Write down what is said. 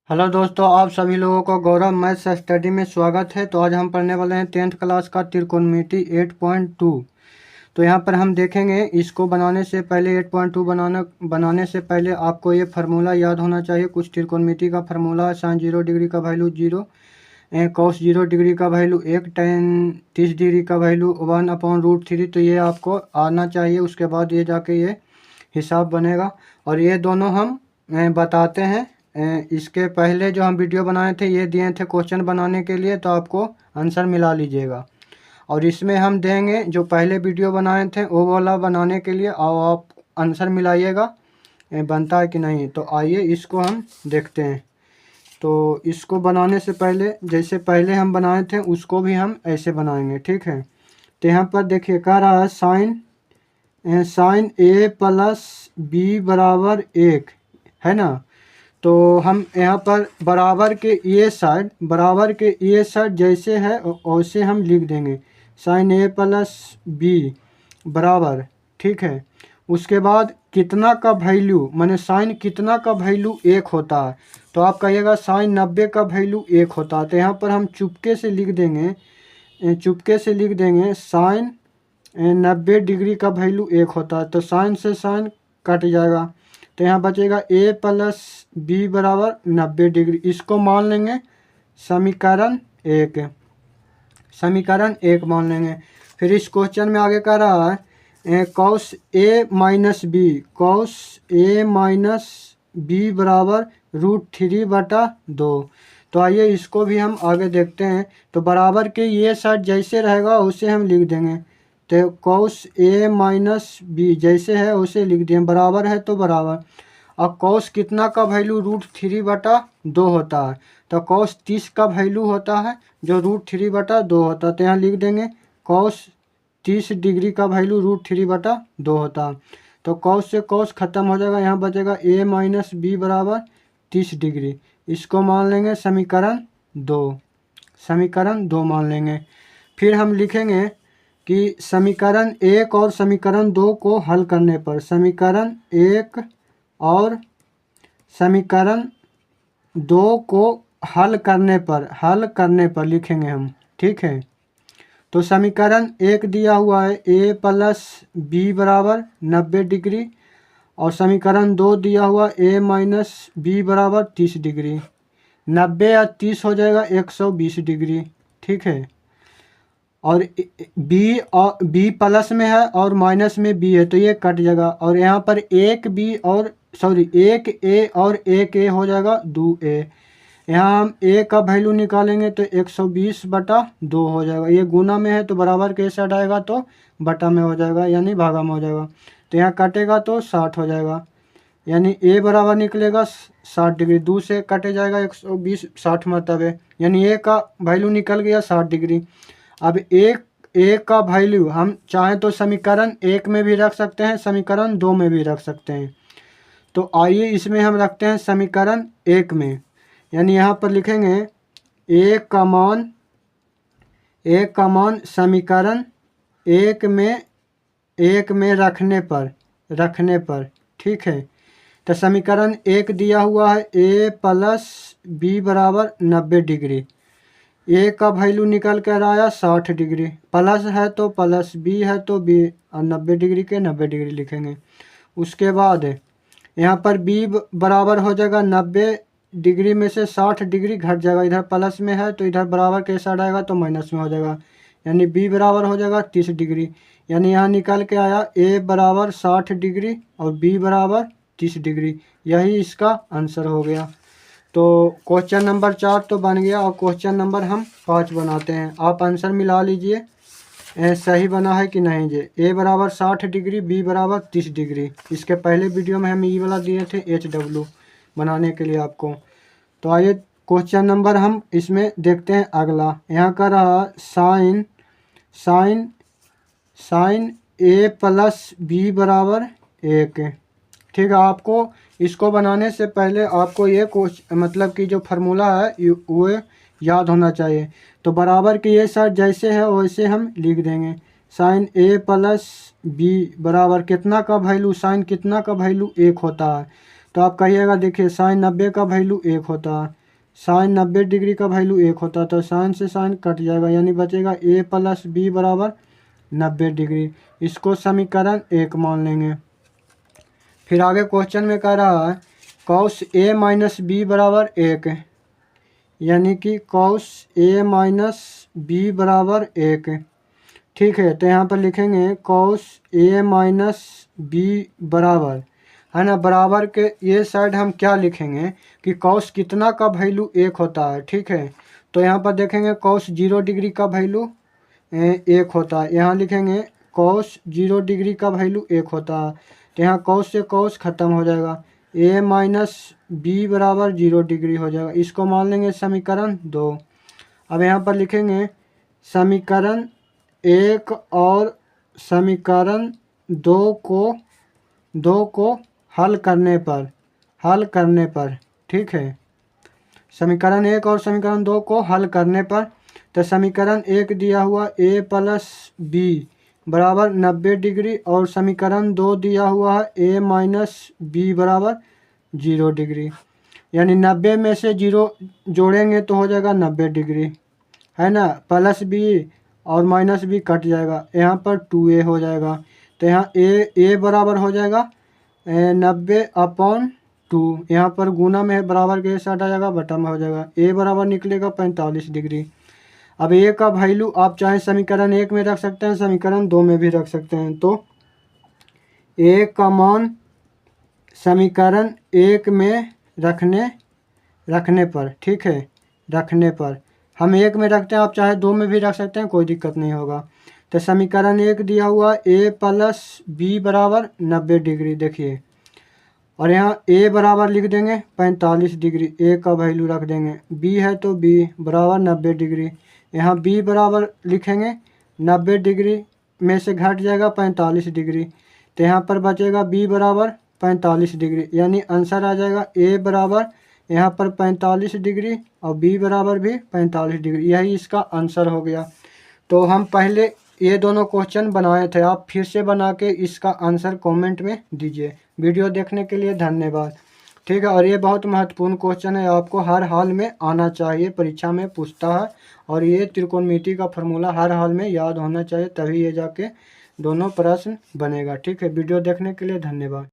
Hello दोस्तों, आप सभी लोगों को गौरव मैथ्स स्टडी में स्वागत है। तो आज हम पढ़ने वाले हैं 10th क्लास का त्रिकोणमिति 8.2। तो यहाँ पर हम देखेंगे, इसको बनाने से पहले 8.2 बनाने से पहले आपको ये फार्मूला याद होना चाहिए। कुछ त्रिकोणमिति का फार्मूला है। साइन 0 डिग्री का वैल्यू 0, कॉस 0 डिग्री का वैल्यू 1, टेन 30 डिग्री का वैल्यू 1/√3। तो ये आपको आना चाहिए, उसके बाद ये जाके ये हिसाब बनेगा। और ये दोनों हम बताते हैं। इसके पहले जो हम वीडियो बनाए थे ये दिए थे क्वेश्चन बनाने के लिए, तो आपको आंसर मिला लीजिएगा। और इसमें हम देंगे जो पहले वीडियो बनाए थे वो वाला बनाने के लिए, और आप आंसर मिलाइएगा बनता है कि नहीं। तो आइए इसको हम देखते हैं। तो इसको बनाने से पहले जैसे पहले हम बनाए थे उसको भी हम ऐसे बनाएंगे, ठीक है। तो यहाँ पर देखिए कह रहा है साइन ए प्लस बी बराबर 1 है ना। तो हम यहाँ पर बराबर के ये साइड जैसे है वैसे हम लिख देंगे। साइन ए प्लस बी बराबर, ठीक है। उसके बाद कितना का वैल्यू, माने साइन कितना का वैल्यू 1 होता है। तो आप कहिएगा साइन 90 का वैल्यू 1 होता है। तो यहाँ पर हम चुपके से लिख देंगे साइन 90 डिग्री का वैल्यू 1 होता है। तो साइन से साइन कट जाएगा, तो यहाँ बचेगा ए प्लस बी बराबर 90 डिग्री। इसको मान लेंगे समीकरण एक मान लेंगे। फिर इस क्वेश्चन में आगे कह रहा है कॉस ए माइनस बी बराबर √3/2। तो आइए इसको भी हम आगे देखते हैं। तो बराबर के ये साइड जैसे रहेगा उसे हम लिख देंगे। तो कॉस ए माइनस बी जैसे है उसे लिख दिए, बराबर है तो बराबर। अब कॉस कितना का वैल्यू √3/2 होता है। तो कॉस 30 का वैल्यू होता है जो √3/2 होता है। तो यहाँ लिख देंगे कॉस 30 डिग्री का वैल्यू √3/2 होता है। तो कॉस से कॉस खत्म हो जाएगा, यहाँ बचेगा ए माइनस बी बराबर 30 डिग्री। इसको मान लेंगे समीकरण 2 मान लेंगे। फिर हम लिखेंगे कि समीकरण 1 और समीकरण 2 को हल करने पर, समीकरण 1 और समीकरण 2 को हल करने पर लिखेंगे हम, ठीक है। तो समीकरण 1 दिया हुआ है ए प्लस बी बराबर 90 डिग्री, और समीकरण 2 दिया हुआ ए माइनस बी बराबर 30 डिग्री। 90 या 30 हो जाएगा 120 डिग्री, ठीक है। और बी प्लस में है और माइनस में बी है तो ये कट जाएगा। और यहाँ पर एक ए और एक ए हो जाएगा 2a। यहाँ हम ए का वैल्यू निकालेंगे तो 120/2 हो जाएगा। ये गुना में है तो बराबर के साइड आएगा तो बटा में हो जाएगा, यानी भागा में हो जाएगा। तो यहाँ कटेगा तो 60 हो जाएगा, यानी ए बराबर निकलेगा 60 डिग्री। 2 से कटे जाएगा 120, 60 मरतबे, यानी ए का वैल्यू निकल गया 60 डिग्री। अब ए का वैल्यू हम चाहें तो समीकरण 1 में भी रख सकते हैं, समीकरण 2 में भी रख सकते हैं। तो आइए इसमें हम रखते हैं समीकरण 1 में, यानी यहाँ पर लिखेंगे ए का मान समीकरण 1 में रखने पर, ठीक है। तो समीकरण 1 दिया हुआ है ए प्लस बी बराबर 90 डिग्री। ए का वैल्यू निकल कर आया 60 डिग्री, प्लस है तो प्लस, बी है तो बी, और 90 डिग्री के 90 डिग्री लिखेंगे। उसके बाद यहाँ पर बी बराबर हो जाएगा 90 डिग्री में से 60 डिग्री घट जाएगा, इधर प्लस में है तो इधर बराबर के साइड आएगा तो माइनस में हो जाएगा, यानी बी बराबर हो जाएगा 30 डिग्री। यानी यहाँ निकल के आया ए बराबर 60 डिग्री और बी बराबर 30 डिग्री। यही इसका आंसर हो गया। तो क्वेश्चन नंबर 4 तो बन गया, और क्वेश्चन नंबर हम 5 बनाते हैं। आप आंसर मिला लीजिए सही बना है कि नहीं। जे ए बराबर 60 डिग्री, बी बराबर 30 डिग्री। इसके पहले वीडियो में हम ये वाला दिए थे HW बनाने के लिए आपको। तो आइए क्वेश्चन नंबर हम इसमें देखते हैं अगला। यहाँ का रहा साइन ए प्लस बी बराबर 1, ठीक है। आपको इसको बनाने से पहले आपको ये मतलब कि जो फार्मूला है वो याद होना चाहिए। तो बराबर के ये साइड जैसे है वैसे हम लिख देंगे। साइन ए प्लस बी बराबर कितना का वैल्यू, साइन कितना का वैल्यू 1 होता है। तो आप कहिएगा देखिए साइन 90 का वैल्यू 1 होता है, साइन 90 डिग्री का वैल्यू 1 होता है, तो साइन से साइन कट जाएगा, यानी बचेगा a प्लस बी बराबर 90 डिग्री। इसको समीकरण 1 मान लेंगे। फिर आगे क्वेश्चन में कह रहा है कॉस a माइनस बी बराबर 1, यानी कि कॉस a माइनस बी बराबर 1। ठीक है, तो यहाँ पर लिखेंगे कॉस a माइनस बी बराबर, है ना, बराबर के ये साइड हम क्या लिखेंगे कि कॉस कितना का वैल्यू 1 होता है। ठीक है, तो यहाँ पर देखेंगे कॉस 0 डिग्री का वैल्यू 1 होता है, यहाँ लिखेंगे कॉस 0 डिग्री का वैल्यू 1 होता है, तो यहाँ कॉस से कॉस खत्म हो जाएगा, a माइनस बी बराबर 0 डिग्री हो जाएगा। इसको मान लेंगे समीकरण 2। अब यहाँ पर लिखेंगे समीकरण 1 और समीकरण 2 को हल करने पर, ठीक है, समीकरण 1 और समीकरण 2 को हल करने पर, तो समीकरण 1 दिया हुआ a प्लस बी बराबर 90 डिग्री और समीकरण 2 दिया हुआ है a माइनस बी बराबर 0 डिग्री, यानी 90 में से 0 जोड़ेंगे तो हो जाएगा 90 डिग्री, है ना, प्लस बी और माइनस बी कट जाएगा, यहाँ पर 2a हो जाएगा, तो यहाँ a बराबर हो जाएगा 90/2, यहाँ पर गुना में बराबर के साथ आ जाएगा, बटा में हो जाएगा, a बराबर निकलेगा 45 डिग्री। अब a का वैल्यू आप चाहे समीकरण 1 में रख सकते हैं, समीकरण 2 में भी रख सकते हैं, तो a का मान समीकरण 1 में रखने पर, ठीक है, रखने पर हम 1 में रखते हैं, आप चाहे 2 में भी रख सकते हैं, कोई दिक्कत नहीं होगा। तो समीकरण 1 दिया हुआ a प्लस बी बराबर 90 डिग्री, देखिए, और यहाँ a बराबर लिख देंगे 45 डिग्री, a का वैल्यू रख देंगे, b है तो b बराबर 90 डिग्री, यहाँ b बराबर लिखेंगे 90 डिग्री में से घट जाएगा 45 डिग्री, तो यहाँ पर बचेगा b बराबर 45 डिग्री, यानी आंसर आ जाएगा a बराबर यहाँ पर 45 डिग्री और b बराबर भी 45 डिग्री, यही इसका आंसर हो गया। तो हम पहले ये दोनों क्वेश्चन बनाए थे, आप फिर से बना के इसका आंसर कमेंट में दीजिए। वीडियो देखने के लिए धन्यवाद। ठीक है, और ये बहुत महत्वपूर्ण क्वेश्चन है, आपको हर हाल में आना चाहिए, परीक्षा में पूछता है, और ये त्रिकोणमिति का फार्मूला हर हाल में याद होना चाहिए, तभी ये जाके दोनों प्रश्न बनेगा। ठीक है, वीडियो देखने के लिए धन्यवाद।